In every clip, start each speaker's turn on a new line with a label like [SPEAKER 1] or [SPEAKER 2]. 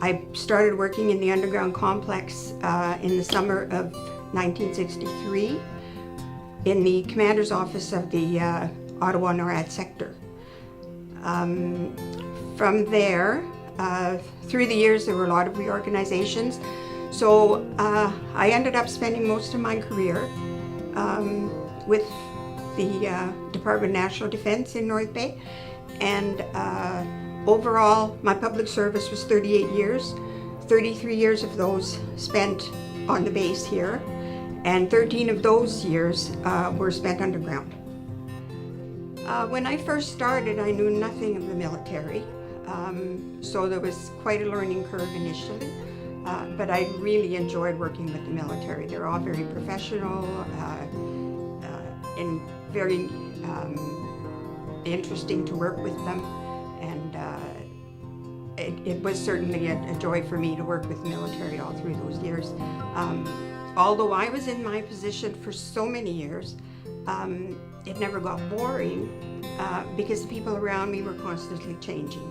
[SPEAKER 1] I started working in the underground complex in the summer of 1963 in the commander's office of the Ottawa NORAD sector. From there, through the years, there were a lot of reorganizations. So I ended up spending most of my career with the Department of National Defense in North Bay. And overall, my public service was 38 years. 33 years of those spent on the base here, and 13 of those years were spent underground. When I first started, I knew nothing of the military, so there was quite a learning curve initially, but I really enjoyed working with the military. They're all very professional and very interesting to work with them, and it was certainly a joy for me to work with the military all through those years. Although I was in my position for so many years, it never got boring because the people around me were constantly changing.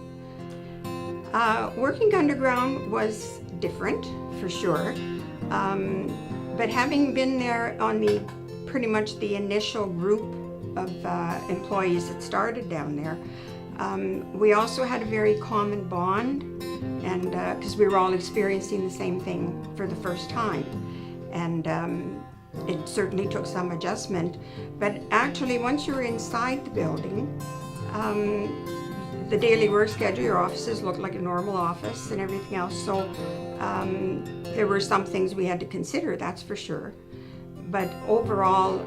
[SPEAKER 1] Working underground was different, for sure, but having been there on pretty much the initial group of employees that started down there, we also had a very common bond, and because we were all experiencing the same thing for the first time. And it certainly took some adjustment, but actually once you were inside the building, the daily work schedule, your offices looked like a normal office and everything else, so there were some things we had to consider, that's for sure. But overall,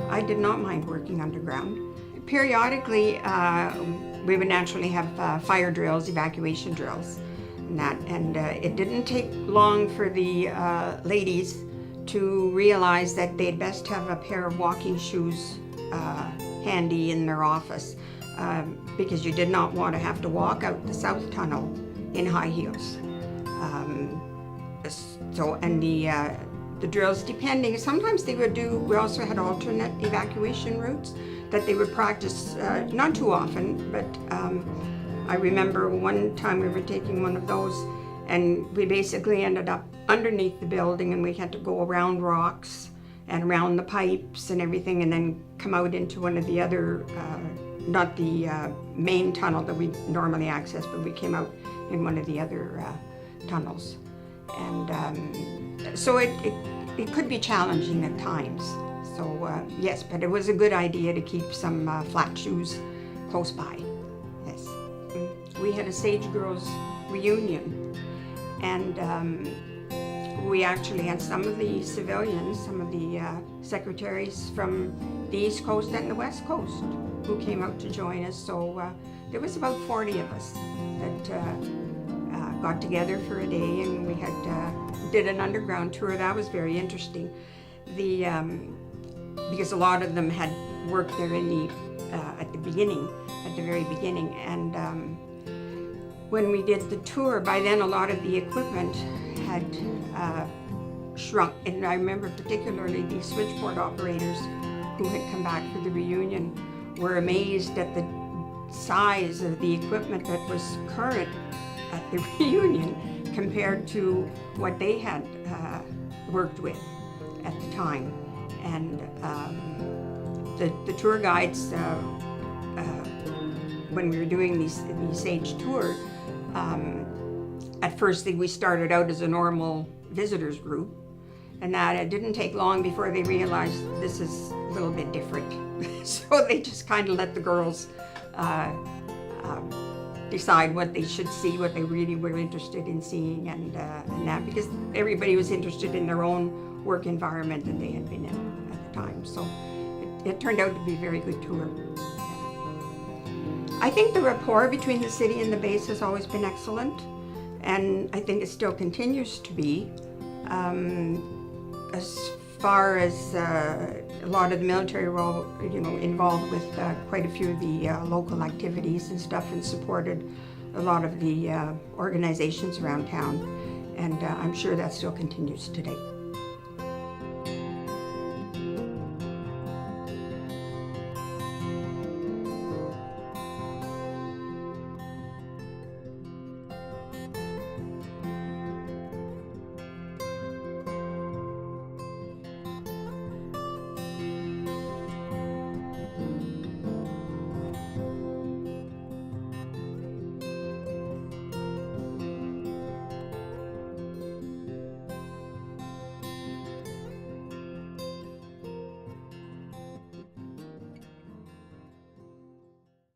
[SPEAKER 1] I did not mind working underground. Periodically, we would naturally have fire drills, evacuation drills, and it didn't take long for the ladies to realize that they'd best have a pair of walking shoes handy in their office because you did not want to have to walk out the south tunnel in high heels. The drills, depending, sometimes they would we also had alternate evacuation routes that they would practice, not too often, but I remember one time we were taking one of those, and we basically ended up underneath the building, and we had to go around rocks and around the pipes and everything, and then come out into one of the other, not the main tunnel that we normally access, but we came out in one of the other tunnels. And so it could be challenging at times. So yes, but it was a good idea to keep some flat shoes close by. Yes. We had a Sage Girls reunion, and we actually had some of the civilians, some of the secretaries from the East Coast and the West Coast who came out to join us. So there was about 40 of us that got together for a day, and we had did an underground tour. That was very interesting. Because a lot of them had worked there at the very beginning, and when we did the tour, by then a lot of the equipment had shrunk, and I remember particularly the switchboard operators who had come back for the reunion were amazed at the size of the equipment that was current at the reunion compared to what they had worked with at the time. And the tour guides, when we were doing these Sage tour, at first we started out as a normal visitors group, and that it didn't take long before they realized this is a little bit different. So they just kind of let the girls decide what they should see, what they really were interested in seeing, and that, because everybody was interested in their own work environment that they had been in at the time. So it turned out to be a very good tour. I think the rapport between the city and the base has always been excellent, and I think it still continues to be. As far as a lot of the military were all, involved with quite a few of the local activities and stuff, and supported a lot of the organizations around town, and I'm sure that still continues today.